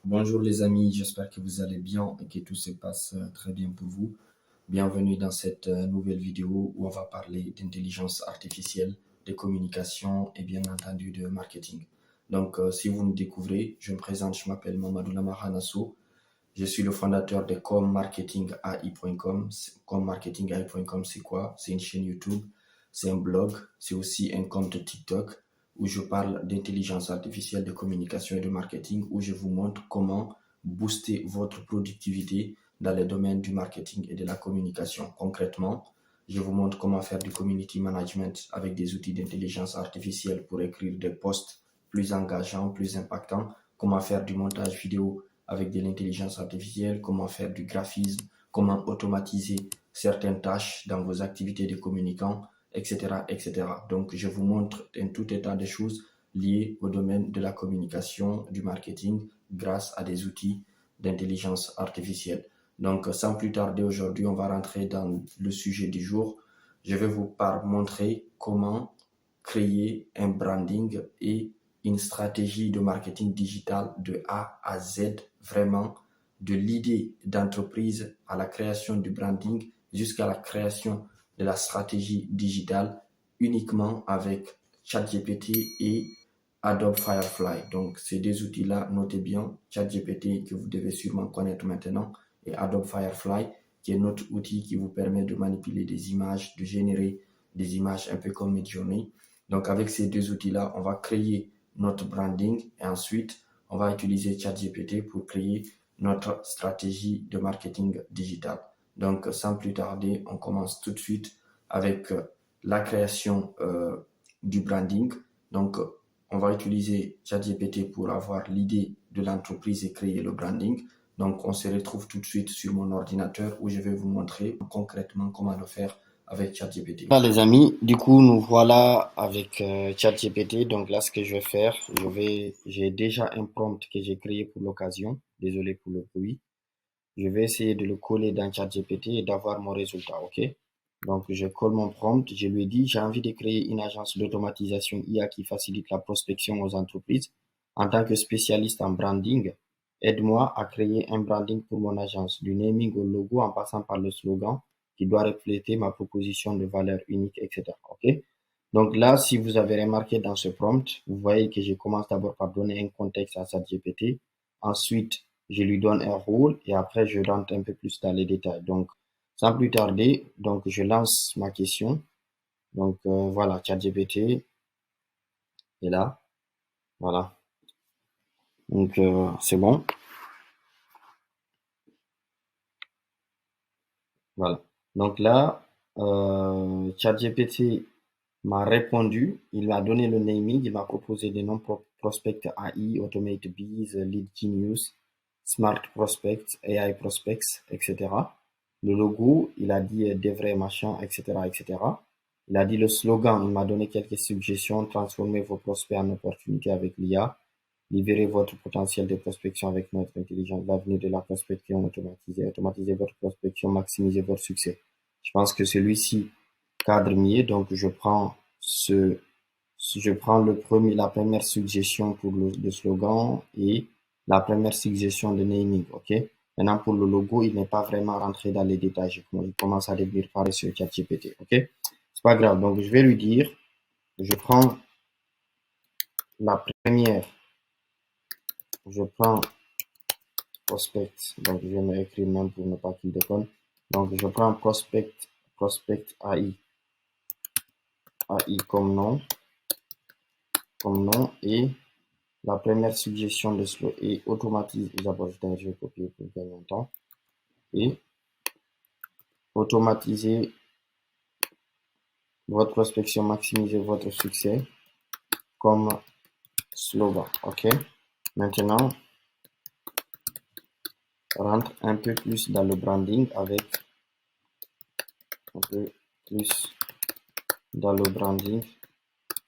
Bonjour les amis, j'espère que vous allez bien et que tout se passe très bien pour vous. Bienvenue dans cette nouvelle vidéo où on va parler d'intelligence artificielle, de communication et bien entendu de marketing. Donc si vous nous découvrez, je me présente, je m'appelle Mamadou Lamara. Je suis le fondateur de commarketingai.com. Commarketingai.com, c'est quoi? C'est une chaîne YouTube, c'est un blog, c'est aussi un compte TikTok où je parle d'intelligence artificielle, de communication et de marketing, où je vous montre comment booster votre productivité dans les domaines du marketing et de la communication. Concrètement, je vous montre comment faire du community management avec des outils d'intelligence artificielle pour écrire des posts plus engageants, plus impactants, comment faire du montage vidéo avec de l'intelligence artificielle, comment faire du graphisme, comment automatiser certaines tâches dans vos activités de communicant, etc., etc. Donc, je vous montre un tout état de choses liées au domaine de la communication, du marketing, grâce à des outils d'intelligence artificielle. Donc, sans plus tarder, aujourd'hui, on va rentrer dans le sujet du jour. Je vais vous montrer comment créer un branding et une stratégie de marketing digital de A à Z, vraiment de l'idée d'entreprise à la création du branding jusqu'à la création de la stratégie digitale uniquement avec ChatGPT et Adobe Firefly. Donc, ces deux outils-là, notez bien, ChatGPT que vous devez sûrement connaître maintenant et Adobe Firefly qui est notre outil qui vous permet de manipuler des images, de générer des images un peu comme Midjourney. Donc, avec ces deux outils-là, on va créer notre branding et ensuite, on va utiliser ChatGPT pour créer notre stratégie de marketing digital. Donc, sans plus tarder, on commence tout de suite avec la création du branding. Donc, on va utiliser ChatGPT pour avoir l'idée de l'entreprise et créer le branding. Donc, on se retrouve tout de suite sur mon ordinateur où je vais vous montrer concrètement comment le faire avec ChatGPT. Voilà les amis, du coup nous voilà avec ChatGPT. Donc là ce que je vais faire, j'ai déjà un prompt que j'ai créé pour l'occasion. Désolé pour le bruit. Je vais essayer de le coller dans ChatGPT et d'avoir mon résultat, ok? Donc je colle mon prompt, je lui dis j'ai envie de créer une agence d'automatisation IA qui facilite la prospection aux entreprises. En tant que spécialiste en branding, aide-moi à créer un branding pour mon agence, du naming au logo en passant par le slogan qui doit refléter ma proposition de valeur unique, etc. Ok? Donc là, si vous avez remarqué dans ce prompt, vous voyez que je commence d'abord par donner un contexte à ChatGPT. Ensuite, je lui donne un rôle et après, je rentre un peu plus dans les détails. Donc, sans plus tarder, donc je lance ma question. Donc voilà, ChatGPT est là. Voilà. Donc c'est bon. Voilà. Donc là, ChatGPT m'a répondu, il m'a donné le naming, il m'a proposé des noms Prospect AI, Automate Bees, Lead Genius, Smart Prospects, AI Prospects, etc. Le logo, il a dit des vrais machins, etc., etc. Il a dit le slogan, il m'a donné quelques suggestions, transformez vos prospects en opportunités avec l'IA, libérez votre potentiel de prospection avec notre intelligence, l'avenir de la prospection automatisée, automatisez votre prospection, maximisez votre succès. Je pense que celui-ci cadre mieux, donc je prends la première suggestion pour le slogan et la première suggestion de naming, ok? Maintenant, pour le logo, il n'est pas vraiment rentré dans les détails. Il commence à devenir paresseux, ChatGPT, ok? C'est pas grave. Donc, je vais lui dire, je prends la première, je prends prospect. Donc, je vais m'écrire même pour ne pas qu'il déconne. Donc, je prends prospect AI comme nom et la première suggestion de slow est automatiser, d'abord je vais copier pour gagner un temps, et automatiser votre prospection, maximiser votre succès comme slogan. Ok. Maintenant, rentre un peu plus dans le branding avec un peu plus dans le branding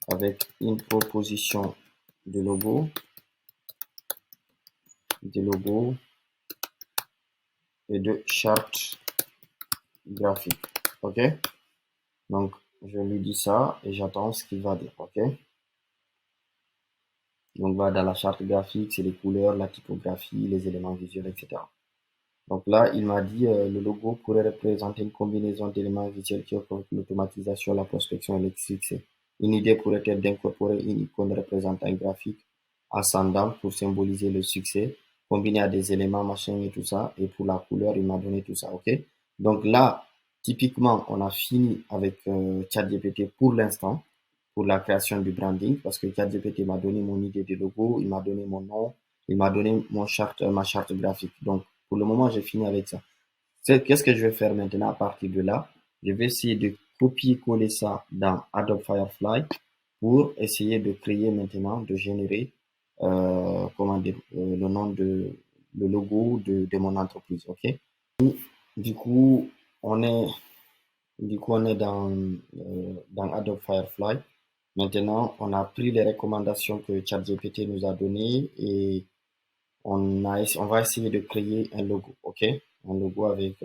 avec une proposition de logo, et de charte graphique. Ok. Donc, je lui dis ça et j'attends ce qu'il va dire. Ok. Donc là, dans la charte graphique, c'est les couleurs, la typographie, les éléments visuels, etc. Donc là, il m'a dit le logo pourrait représenter une combinaison d'éléments visuels qui offrent l'automatisation, la prospection et le succès. Une idée pourrait être d'incorporer une icône représentant un graphique ascendant pour symboliser le succès, combiné à des éléments machin et tout ça. Et pour la couleur, il m'a donné tout ça, ok? Donc là, typiquement, on a fini avec ChatGPT pour l'instant, pour la création du branding, parce que ChatGPT m'a donné mon idée de logo, il m'a donné mon nom, il m'a donné ma charte graphique. Donc, pour le moment, j'ai fini avec ça. Qu'est-ce que je vais faire maintenant à partir de là? Je vais essayer de copier-coller ça dans Adobe Firefly pour essayer de créer maintenant, de générer comment dire, le logo de mon entreprise. Ok? Du coup, on est, on est dans Adobe Firefly. Maintenant, on a pris les recommandations que ChatGPT nous a données et on va essayer de créer un logo, ok? Un logo avec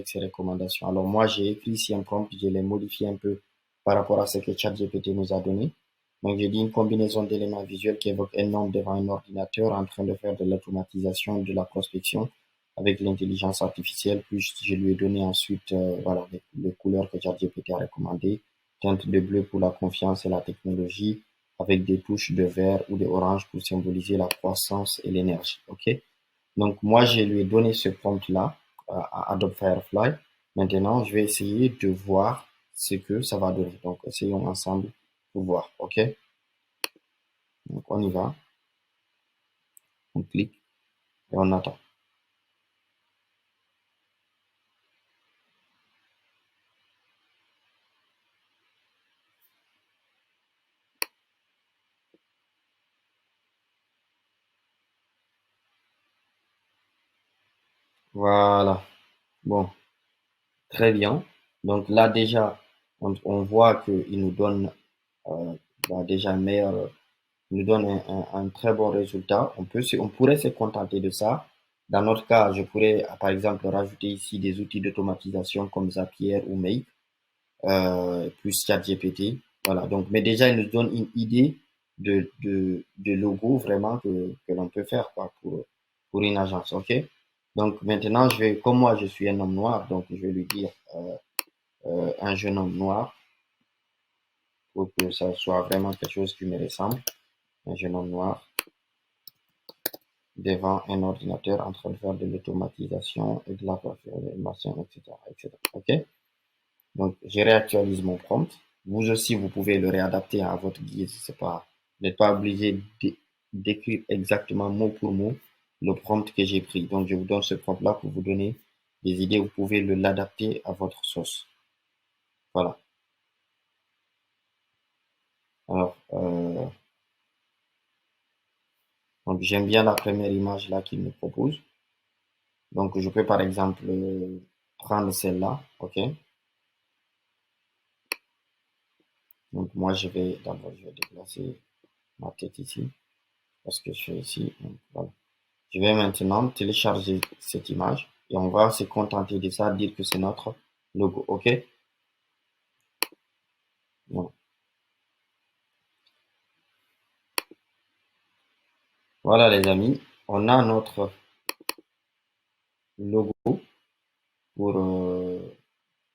ces recommandations. Alors moi, j'ai écrit ici un prompt, je l'ai modifié un peu par rapport à ce que ChatGPT nous a donné. Donc j'ai dit une combinaison d'éléments visuels qui évoquent un homme devant un ordinateur en train de faire de l'automatisation de la prospection avec l'intelligence artificielle. Puis je lui ai donné ensuite voilà, les couleurs que ChatGPT a recommandées. Teinte de bleu pour la confiance et la technologie, avec des touches de vert ou de orange pour symboliser la croissance et l'énergie. Ok? Donc moi, je lui ai donné ce prompt-là à Adobe Firefly. Maintenant, je vais essayer de voir ce que ça va donner. Donc, essayons ensemble pour voir. Ok? Donc, on y va. On clique et on attend. Voilà. Bon, très bien. Donc là, déjà, on voit qu'il nous donne déjà un meilleur nous donne un très bon résultat. On pourrait se contenter de ça. Dans notre cas, je pourrais, par exemple, rajouter ici des outils d'automatisation comme Zapier ou Make, plus ChatGPT. Voilà. Donc, mais déjà, il nous donne une idée de logo vraiment que l'on peut faire, quoi, pour une agence. OK? Donc, maintenant, comme moi, je suis un homme noir, donc je vais lui dire, un jeune homme noir pour que ça soit vraiment quelque chose qui me ressemble. Un jeune homme noir devant un ordinateur en train de faire de l'automatisation et de la programmation, etc., etc. OK? Donc, je réactualise mon prompt. Vous aussi, vous pouvez le réadapter à votre guise. Vous n'êtes pas obligé d'écrire exactement mot pour mot le prompt que j'ai pris. Donc, je vous donne ce prompt-là pour vous donner des idées. Vous pouvez l'adapter à votre sauce. Voilà. Alors, donc j'aime bien la première image là qu'il me propose. Donc, je peux par exemple prendre celle-là. OK? Donc moi d'abord je vais déplacer ma tête ici parce que je suis ici. Donc, voilà. Je vais maintenant télécharger cette image et on va se contenter de ça, dire que c'est notre logo. OK? Bon. Voilà les amis, on a notre logo pour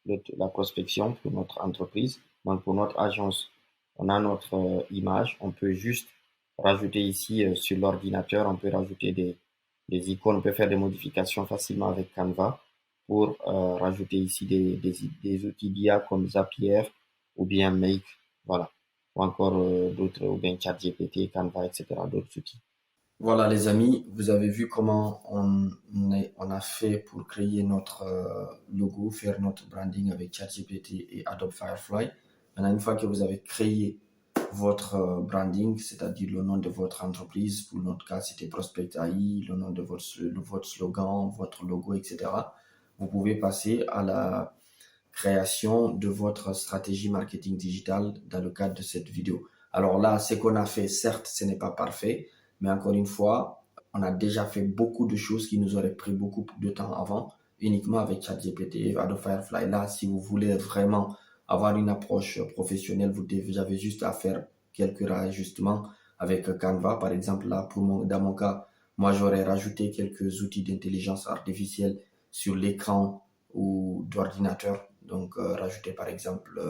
la prospection pour notre entreprise. Donc pour notre agence, on a notre image. On peut juste rajouter ici sur l'ordinateur, on peut rajouter des icônes, on peut faire des modifications facilement avec Canva pour rajouter ici des outils d'IA comme Zapier ou bien Make, voilà, ou encore d'autres, ou bien ChatGPT, Canva, etc., d'autres outils. Voilà les amis, vous avez vu comment on a fait pour créer notre logo, faire notre branding avec ChatGPT et Adobe Firefly. Maintenant, une fois que vous avez créé votre branding, c'est-à-dire le nom de votre entreprise, pour notre cas c'était Prospect AI, le nom de votre slogan, votre logo, etc. Vous pouvez passer à la création de votre stratégie marketing digital dans le cadre de cette vidéo. Alors là, ce qu'on a fait, certes, ce n'est pas parfait, mais encore une fois, on a déjà fait beaucoup de choses qui nous auraient pris beaucoup de temps avant, uniquement avec ChatGPT et Adobe Firefly. Là, si vous voulez vraiment avoir une approche professionnelle, vous avez juste à faire quelques ajustements avec Canva. Par exemple, là, dans mon cas, moi, j'aurais rajouté quelques outils d'intelligence artificielle sur l'écran ou d'ordinateur. Donc, rajouter par exemple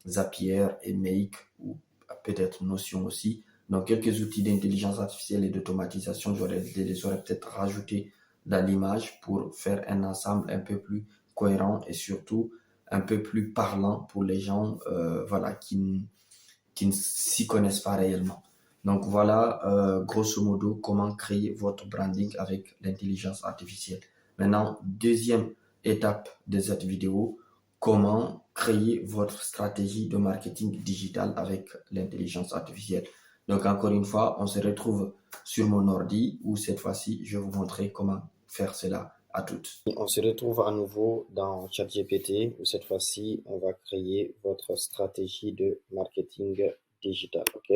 Zapier et Make ou peut-être Notion aussi. Donc, quelques outils d'intelligence artificielle et d'automatisation, les aurais peut-être rajoutés dans l'image pour faire un ensemble un peu plus cohérent et surtout un peu plus parlant pour les gens voilà, qui ne s'y connaissent pas réellement. Donc voilà, grosso modo, comment créer votre branding avec l'intelligence artificielle. Maintenant, deuxième étape de cette vidéo, comment créer votre stratégie de marketing digital avec l'intelligence artificielle. Donc encore une fois, on se retrouve sur mon ordi où cette fois-ci, je vais vous montrer comment faire cela à toutes. On se retrouve à nouveau dans ChatGPT où cette fois-ci, on va créer votre stratégie de marketing digital. Ok?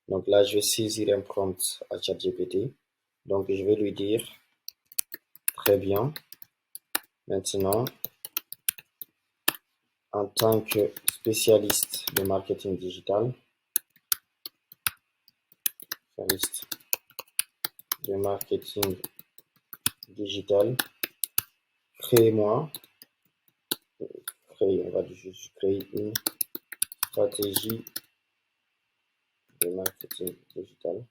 Donc là, je vais saisir un prompt à ChatGPT. Donc je vais lui dire, très bien, maintenant, en tant que spécialiste de marketing digital, spécialiste de marketing digital, créez-moi, on va juste créer une stratégie de marketing digital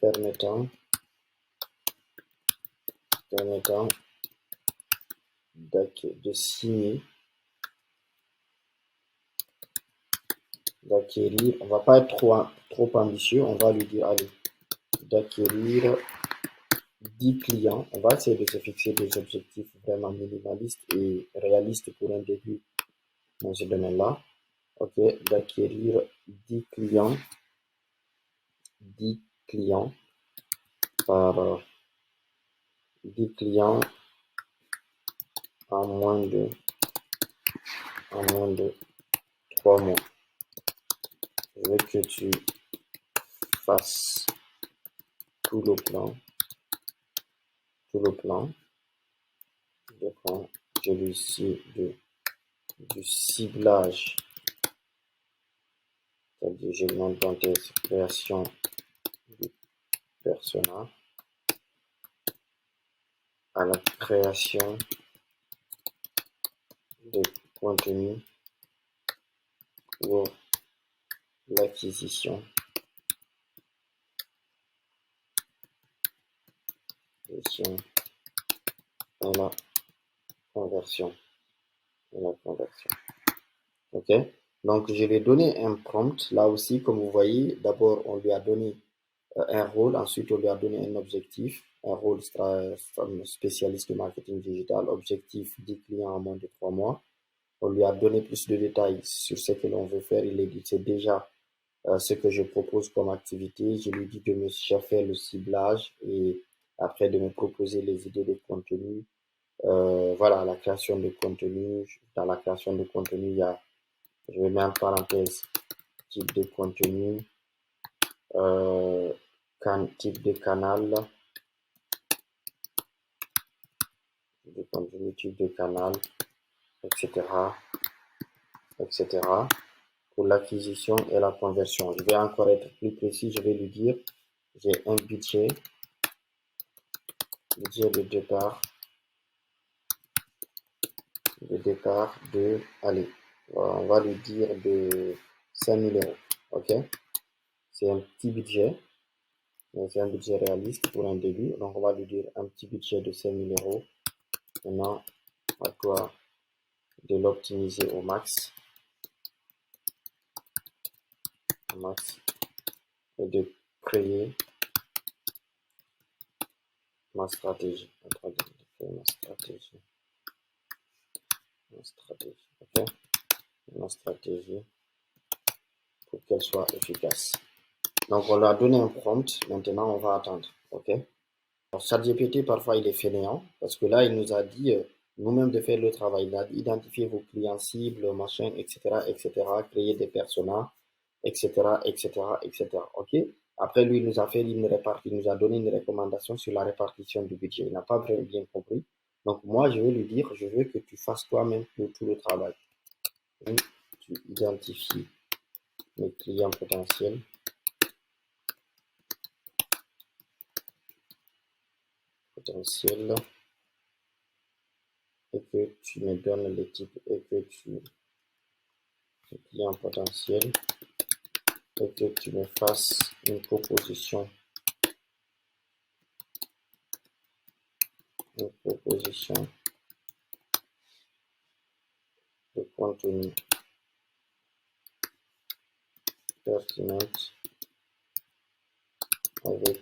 permettant de signer, d'acquérir, on va pas être trop ambitieux, on va lui dire, allez, d'acquérir 10 clients. On va essayer de se fixer des objectifs vraiment minimalistes et réalistes pour un début dans ce domaine-là. Ok, d'acquérir 10 clients, 10 clients par 10 clients en moins de 3 mois. Je veux que tu fasses tout le plan. Je prends celui-ci du ciblage, c'est-à-dire je demande dans tes créations du persona à la création de contenu pour l'acquisition et la conversion. Ok, donc je lui ai donné un prompt là aussi, comme vous voyez. D'abord on lui a donné un rôle, ensuite on lui a donné un objectif, un rôle spécialiste de marketing digital, objectif 10 clients en moins de 3 mois. On lui a donné plus de détails sur ce que l'on veut faire. Il a dit c'est déjà ce que je propose comme activité. Je lui dis de me faire le ciblage et après de me proposer les idées de contenu. Voilà, la création de contenu. Dans la création de contenu, il y a, je vais mettre en parenthèse, type de contenu, type de canal, type de canal, etc., etc. pour l'acquisition et la conversion. Je vais encore être plus précis. Je vais lui dire, j'ai un budget de départ de, allez, on va lui dire de 5 000 euros. Ok, c'est un petit budget, mais c'est un budget réaliste pour un début. Donc on va lui dire un petit budget de 5 000 euros. Maintenant, à toi de l'optimiser au max, et de créer ma stratégie. Ok, ma stratégie pour qu'elle soit efficace. Donc on lui a donné un prompt. Maintenant on va attendre. Ok. Alors ChatGPT parfois il est fainéant parce que là il nous a dit nous-mêmes de faire le travail. Il a identifié vos clients cibles, machin, etc., créer des personas, etc., etc. Ok. Après lui il nous a fait il nous a donné une recommandation sur la répartition du budget. Il n'a pas vraiment bien compris. Donc moi je vais lui dire je veux que tu fasses toi-même tout le travail. Tu identifies mes clients potentiels. Et que tu me donnes le type et que tu client potentiel et que tu me fasses une proposition de contenu pertinente avec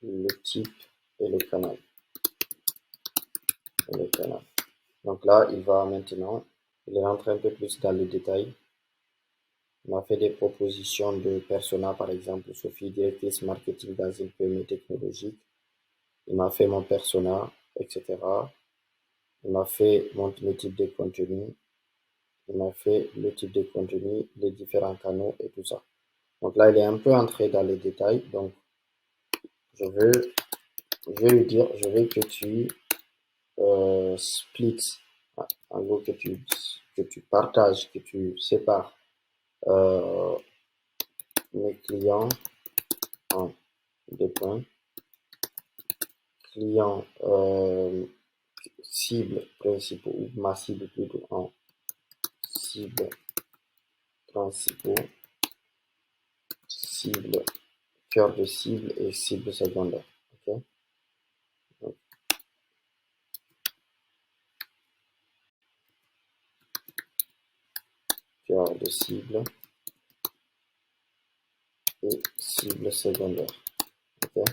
le type et le canal. Donc là, il va maintenant, il rentre un peu plus dans le détail. Il m'a fait des propositions de persona, par exemple, Sophie, directrice marketing dans une PME technologique. Il m'a fait mon persona, etc. Il m'a fait le type de contenu. Il m'a fait le type de contenu, les différents canaux et tout ça. Donc là, il est un peu entré dans les détails. Donc, je vais lui dire, je veux que tu split, en gros que tu partages, que tu sépares mes clients en deux points. Clients cibles principaux, ou ma cible plutôt en cibles principaux, cible, cœur de cible et cible secondaire. Ok. Donc, cœur de cible et cible secondaire. Ok.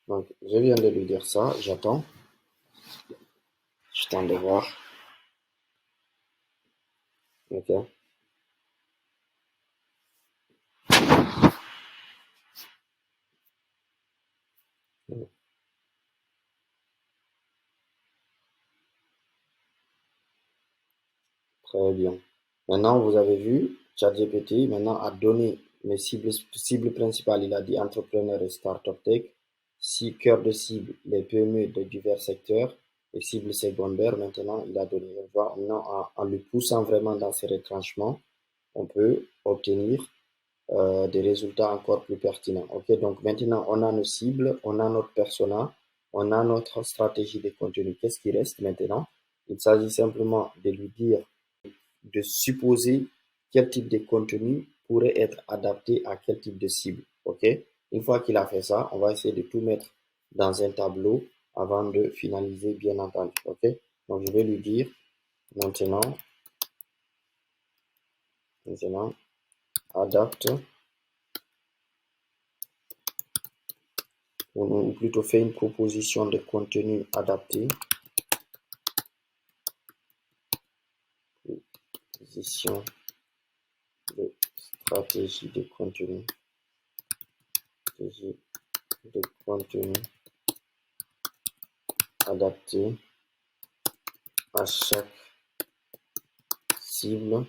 Donc, je viens de lui dire ça, j'attends de voir. Ok. Très bien. Maintenant, vous avez vu, ChatGPT maintenant a donné mes cibles principales. Il a dit entrepreneurs et start-up tech. Si cœur de cible, les PME de divers secteurs. Et cibles secondaires, maintenant, il a donné. Maintenant, en le poussant vraiment dans ses retranchements, on peut obtenir des résultats encore plus pertinents. Ok, donc maintenant, on a nos cibles, on a notre persona, on a notre stratégie de contenu. Qu'est-ce qui reste maintenant? Il s'agit simplement de lui dire de supposer quel type de contenu pourrait être adapté à quel type de cible. Ok. Une fois qu'il a fait ça, on va essayer de tout mettre dans un tableau avant de finaliser, bien entendu. Ok. Donc, je vais lui dire maintenant, adapte, ou plutôt fait une proposition de contenu adapté. Proposition de stratégie de contenu. Adapté à chaque cible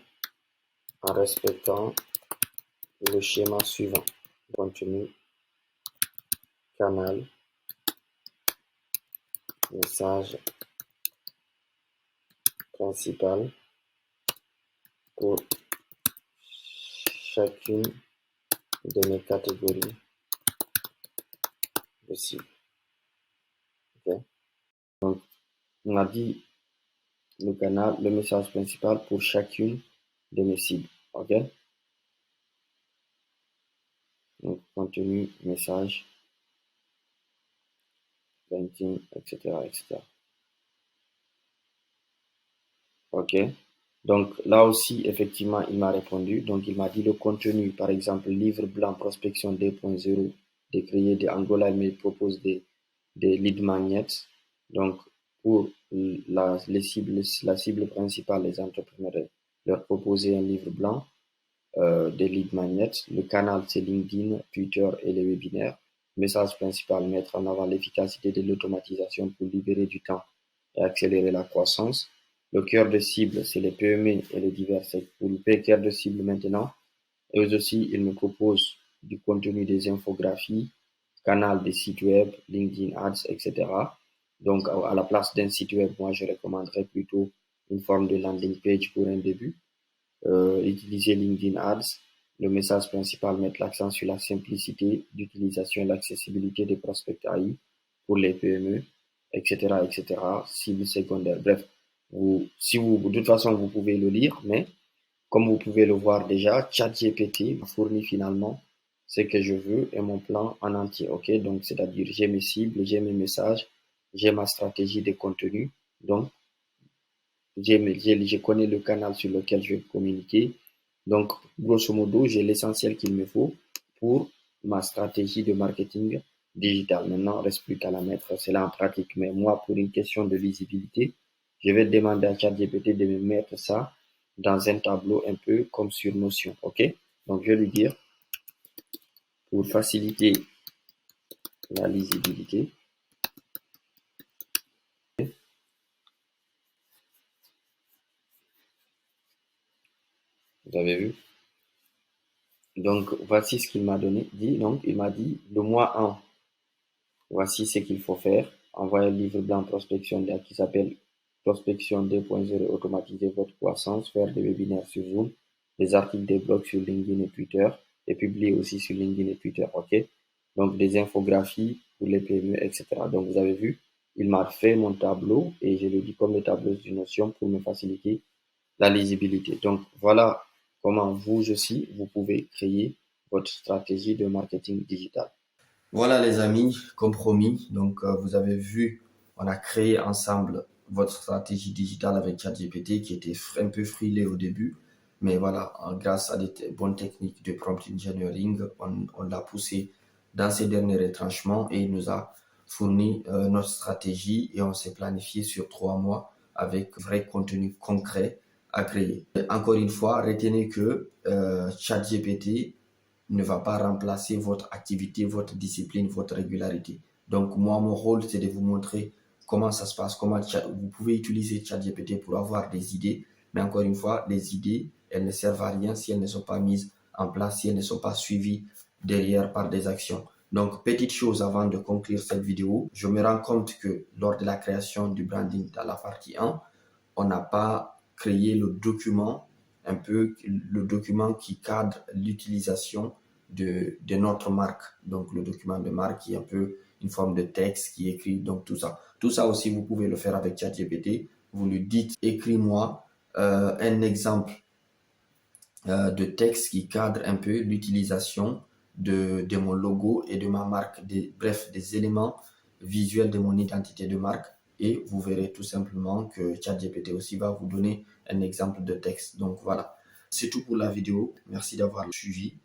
en respectant le schéma suivant. Contenu, canal, message principal pour chacune de mes catégories de cibles. Okay. Donc, on a dit le canal, le message principal pour chacune de mes cibles. Ok. Donc, contenu, message, banking, etc., etc. Ok. Donc là aussi, effectivement, il m'a répondu. Donc il m'a dit le contenu, par exemple, livre blanc prospection 2.0, de créer des Angola, il me propose des lead magnets. Donc pour la cible principale, les entrepreneurs, leur proposer un livre blanc, des lead magnets. Le canal, c'est LinkedIn, Twitter et les webinaires. Message principal, mettre en avant l'efficacité de l'automatisation pour libérer du temps et accélérer la croissance. Le cœur de cible, c'est les PME et les divers secteurs. Pour le cœur de cible maintenant, eux aussi, ils me proposent du contenu des infographies, canal des sites web, LinkedIn Ads, etc. Donc, à la place d'un site web, moi, je recommanderais plutôt une forme de landing page pour un début. utiliser LinkedIn Ads. Le message principal met l'accent sur la simplicité d'utilisation et l'accessibilité des prospects AI pour les PME, etc., etc. Cible secondaire. Bref, de toute façon, vous pouvez le lire, mais comme vous pouvez le voir déjà, ChatGPT m'a fourni finalement ce que je veux et mon plan en entier. Ok, donc c'est-à-dire j'ai mes cibles, j'ai mes messages, j'ai ma stratégie de contenu. Donc je connais le canal sur lequel je vais communiquer. Donc grosso modo, j'ai l'essentiel qu'il me faut pour ma stratégie de marketing digital. Maintenant, il ne reste plus qu'à la mettre cela en pratique. Mais moi, pour une question de visibilité, je vais demander à ChatGPT de me mettre ça dans un tableau un peu comme sur Notion. OK? Donc, je vais lui dire, pour faciliter la lisibilité, vous avez vu? Donc, voici ce qu'il m'a dit. Donc, il m'a dit, le mois 1, voici ce qu'il faut faire. Envoyer un livre blanc prospection qui s'appelle Prospection 2.0, automatiser votre croissance, faire des webinaires sur Zoom, des articles, des blogs sur LinkedIn et Twitter, et publier aussi sur LinkedIn et Twitter. OK? Donc, des infographies pour les PME, etc. Donc, vous avez vu, il m'a fait mon tableau et je l'ai dit comme le tableau d'une notion pour me faciliter la lisibilité. Donc, voilà comment vous aussi, vous pouvez créer votre stratégie de marketing digital. Voilà les amis, compromis. Donc vous avez vu, on a créé ensemble votre stratégie digitale avec ChatGPT qui était un peu frilé au début. Mais voilà, grâce à des bonnes techniques de prompt engineering, on l'a poussé dans ses derniers retranchements et il nous a fourni notre stratégie et on s'est planifié sur 3 mois avec vrai contenu concret à créer. Et encore une fois, retenez que ChatGPT ne va pas remplacer votre activité, votre discipline, votre régularité. Donc, moi, mon rôle, c'est de vous montrer comment ça se passe, comment vous pouvez utiliser ChatGPT pour avoir des idées. Mais encore une fois, les idées, elles ne servent à rien si elles ne sont pas mises en place, si elles ne sont pas suivies derrière par des actions. Donc, petite chose avant de conclure cette vidéo, je me rends compte que lors de la création du branding dans la partie 1, on n'a pas créé le document, un peu le document qui cadre l'utilisation de notre marque. Donc, le document de marque qui est un peu une forme de texte qui écrit, donc tout ça. Tout ça aussi, vous pouvez le faire avec ChatGPT. Vous lui dites, écris-moi un exemple de texte qui cadre un peu l'utilisation de mon logo et de ma marque, bref, des éléments visuels de mon identité de marque. Et vous verrez tout simplement que ChatGPT aussi va vous donner un exemple de texte. Donc voilà, c'est tout pour la vidéo. Merci d'avoir suivi.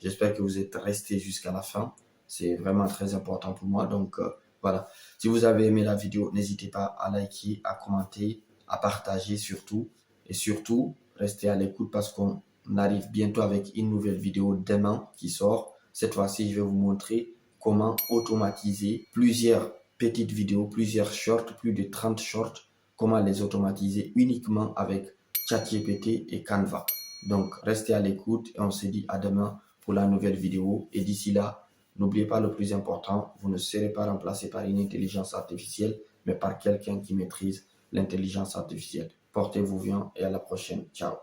J'espère que vous êtes resté jusqu'à la fin. C'est vraiment très important pour moi. Donc voilà, si vous avez aimé la vidéo, n'hésitez pas à liker, à commenter, à partager surtout. Et surtout, restez à l'écoute parce qu'on arrive bientôt avec une nouvelle vidéo demain qui sort. Cette fois-ci, je vais vous montrer comment automatiser plusieurs petites vidéos, plusieurs shorts, plus de 30 shorts, comment les automatiser uniquement avec ChatGPT et Canva. Donc, restez à l'écoute et on se dit à demain pour la nouvelle vidéo. Et d'ici là, n'oubliez pas le plus important, vous ne serez pas remplacé par une intelligence artificielle, mais par quelqu'un qui maîtrise l'intelligence artificielle. Portez-vous bien et à la prochaine. Ciao.